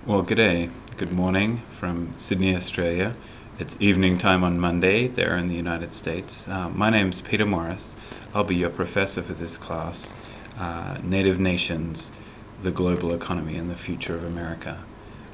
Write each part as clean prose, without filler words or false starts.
Well, g'day, good morning from Sydney, Australia. It's evening time on Monday there in the United States. My name's Peter Morris. I'll be your professor for this class, Native Nations, the Global Economy and the Future of America.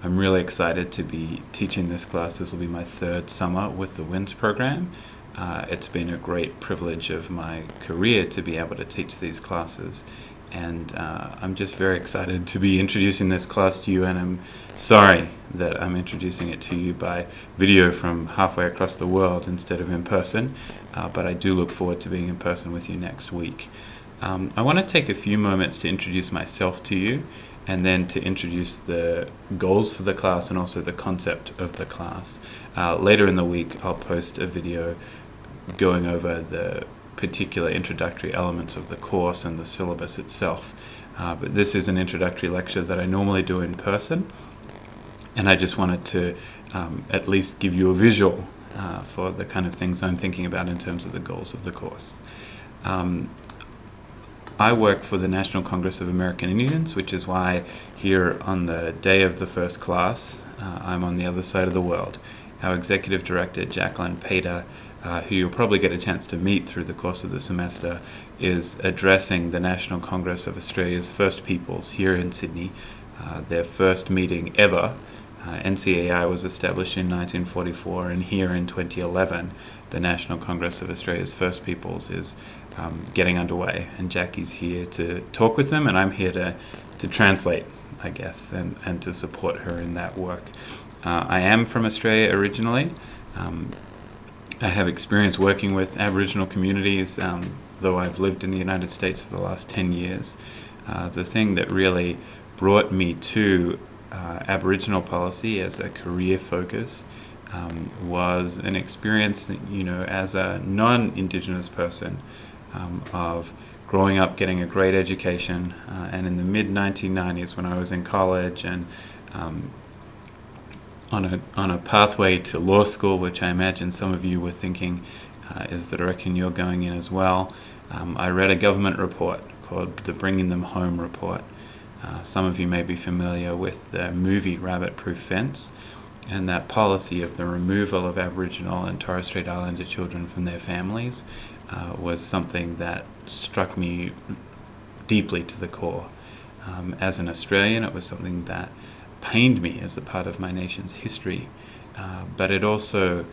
I'm really excited to be teaching this class. This will be my third summer with the WINS program. It's been a great privilege of my career to be able to teach these classes. And I'm just very excited to be introducing this class to you, and I'm sorry that I'm introducing it to you by video from halfway across the world instead of in person, but I do look forward to being in person with you next week. I want to take a few moments to introduce myself to you, and then to introduce the goals for the class and also the concept of the class. Later in the week, I'll post a video going over the particular introductory elements of the course and the syllabus itself. But this is an introductory lecture that I normally do in person, and I just wanted to at least give you a visual for the kind of things I'm thinking about in terms of the goals of the course. I work for the National Congress of American Indians, which is why here on the day of the first class, I'm on the other side of the world. Our executive director, Jacqueline Pater, who you'll probably get a chance to meet through the course of the semester, is addressing the National Congress of Australia's First Peoples here in Sydney, their first meeting ever. NCAI was established in 1944, and here in 2011, the National Congress of Australia's First Peoples is getting underway, and Jackie's here to talk with them, and I'm here to translate, I guess, and to support her in that work. I am from Australia originally. I have experience working with Aboriginal communities, though I've lived in the United States for the last 10 years. The thing that really brought me to Aboriginal policy as a career focus was an experience, as a non-Indigenous person, of growing up, getting a great education, and in the mid-1990s when I was in college and on a pathway to law school, which I imagine some of you were thinking is the direction you're going in as well, I read a government report called the Bringing Them Home Report. Some of you may be familiar with the movie Rabbit Proof Fence, and that policy of the removal of Aboriginal and Torres Strait Islander children from their families was something that struck me deeply to the core. As an Australian, it was something that pained me as a part of my nation's history, but it also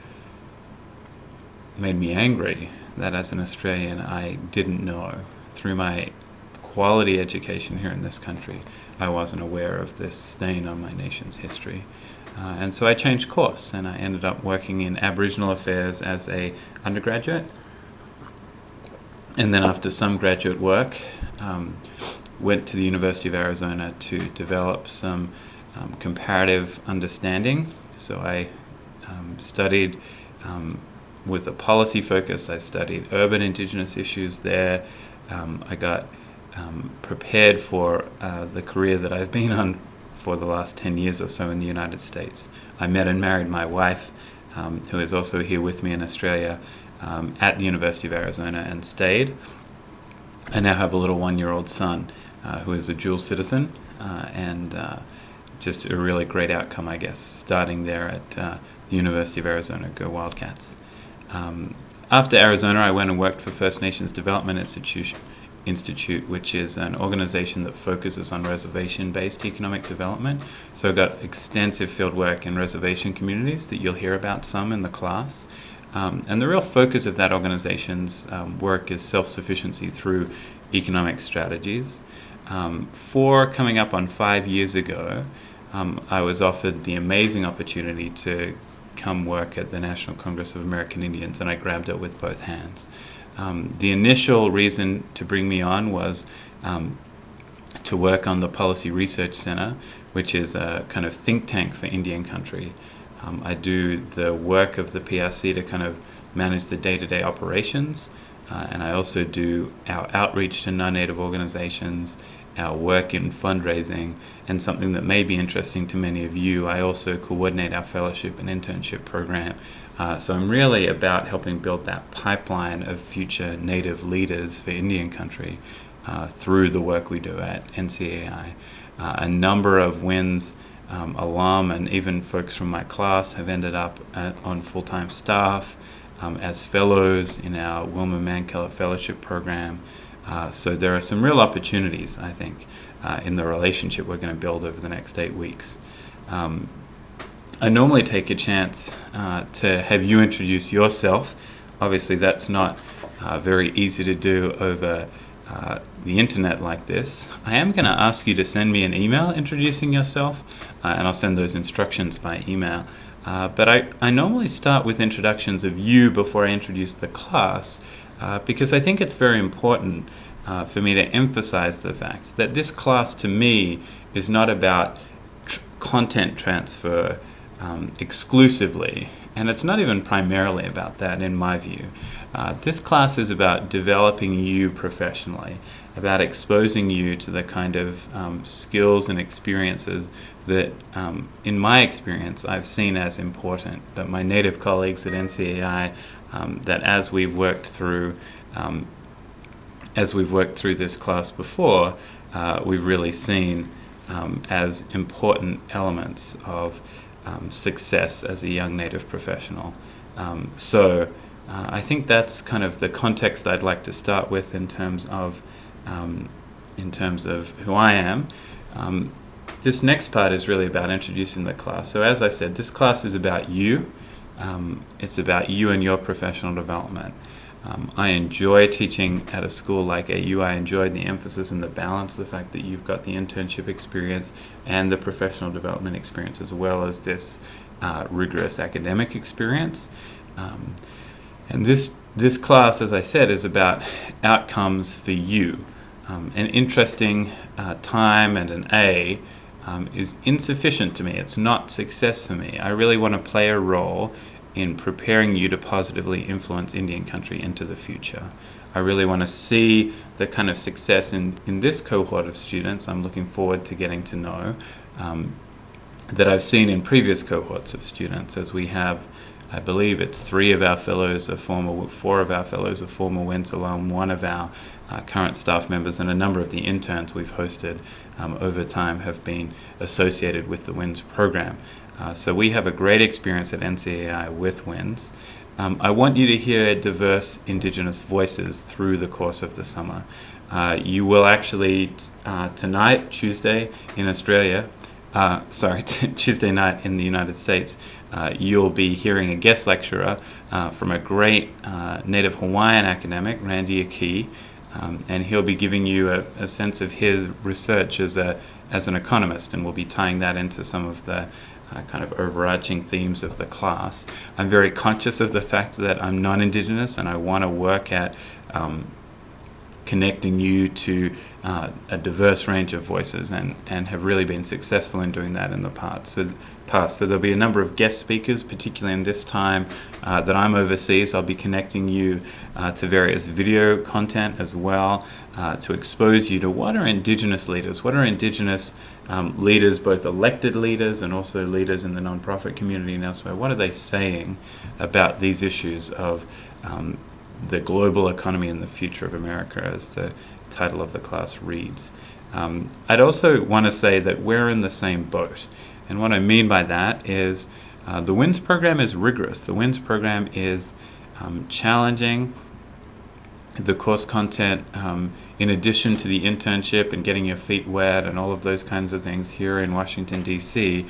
made me angry that as an Australian I didn't know. Through my quality education here in this country, I wasn't aware of this stain on my nation's history. And so I changed course, and I ended up working in Aboriginal affairs as a undergraduate, and then after some graduate work, went to the University of Arizona to develop some comparative understanding. So I studied with a policy focus. I studied urban Indigenous issues there. I got prepared for the career that I've been on for the last 10 years or so in the United States. I met and married my wife, who is also here with me in Australia, at the University of Arizona, and stayed. I now have a little 1-year-old son who is a dual citizen, and just a really great outcome, I guess, starting there at the University of Arizona. Go Wildcats. After Arizona, I went and worked for First Nations Development Institute, which is an organization that focuses on reservation-based economic development. So I got extensive field work in reservation communities that you'll hear about some in the class. And the real focus of that organization's work is self-sufficiency through economic strategies. Coming up on 5 years ago, I was offered the amazing opportunity to come work at the National Congress of American Indians, and I grabbed it with both hands. The initial reason to bring me on was to work on the Policy Research Center, which is a kind of think tank for Indian country. I do the work of the PRC to kind of manage the day-to-day operations, and I also do our outreach to non-native organizations, our work in fundraising, and something that may be interesting to many of you, I also coordinate our fellowship and internship program. So I'm really about helping build that pipeline of future native leaders for Indian country through the work we do at NCAI. A number of WINS alum and even folks from my class have ended up on full-time staff as fellows in our Wilma Mankellett Fellowship Program. So there are some real opportunities, I think, in the relationship we're going to build over the next 8 weeks. I normally take a chance to have you introduce yourself. Obviously, that's not very easy to do over the internet like this. I am going to ask you to send me an email introducing yourself, and I'll send those instructions by email. But I normally start with introductions of you before I introduce the class, because I think it's very important for me to emphasize the fact that this class to me is not about content transfer exclusively, and it's not even primarily about that in my view. This class is about developing you professionally, about exposing you to the kind of skills and experiences that, in my experience, I've seen as important, that my native colleagues at NCAI, that as we've worked through this class before, we've really seen as important elements of success as a young Native professional. So I think that's kind of the context I'd like to start with in terms of who I am. This next part is really about introducing the class. So as I said, this class is about you. It's about you and your professional development. I enjoy teaching at a school like AU. I enjoy the emphasis and the balance, the fact that you've got the internship experience and the professional development experience, as well as this rigorous academic experience. And this class, as I said, is about outcomes for you. An interesting time and an A is insufficient to me. It's not success for me. I really want to play a role in preparing you to positively influence Indian country into the future. I really want to see the kind of success in this cohort of students I'm looking forward to getting to know that I've seen in previous cohorts of students, as we have, I believe it's 4 of our fellows are former WINS alum, 1 of our current staff members, and a number of the interns we've hosted over time have been associated with the WINS program. So we have a great experience at NCAI with WINS. I want you to hear diverse Indigenous voices through the course of the summer. You will actually, tonight, Tuesday in Australia, Tuesday night in the United States, you'll be hearing a guest lecturer from a great Native Hawaiian academic, Randy Aki, and he'll be giving you a sense of his research as an economist, and we'll be tying that into some of the kind of overarching themes of the class. I'm very conscious of the fact that I'm non-Indigenous, and I want to work at connecting you to a diverse range of voices, and have really been successful in doing that in the past. So there'll be a number of guest speakers, particularly in this time that I'm overseas. I'll be connecting you to various video content as well, to expose you to what are Indigenous leaders, what are Indigenous leaders, both elected leaders and also leaders in the nonprofit community and elsewhere. What are they saying about these issues of the global economy and the future of America, as the title of the class reads. I'd also want to say that we're in the same boat. And what I mean by that is the WINS program is rigorous. The WINS program is challenging. The course content, in addition to the internship and getting your feet wet and all of those kinds of things here in Washington, D.C.,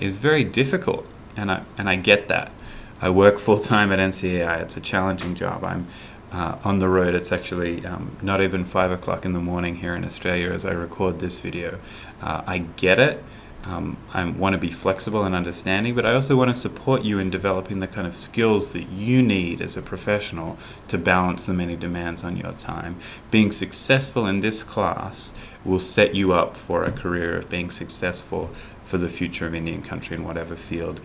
is very difficult. And I get that. I work full-time at NCAI. It's a challenging job. I'm on the road. It's actually not even 5 o'clock in the morning here in Australia as I record this video. I get it. I want to be flexible and understanding, but I also want to support you in developing the kind of skills that you need as a professional to balance the many demands on your time. Being successful in this class will set you up for a career of being successful for the future of Indian country in whatever field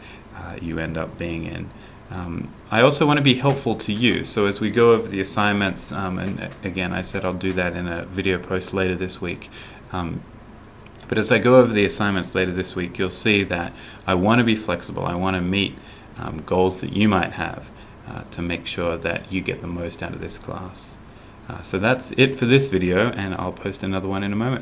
you end up being in. I also want to be helpful to you. So as we go over the assignments, and again, I said I'll do that in a video post later this week. But as I go over the assignments later this week, you'll see that I want to be flexible. I want to meet goals that you might have to make sure that you get the most out of this class. So that's it for this video, and I'll post another one in a moment.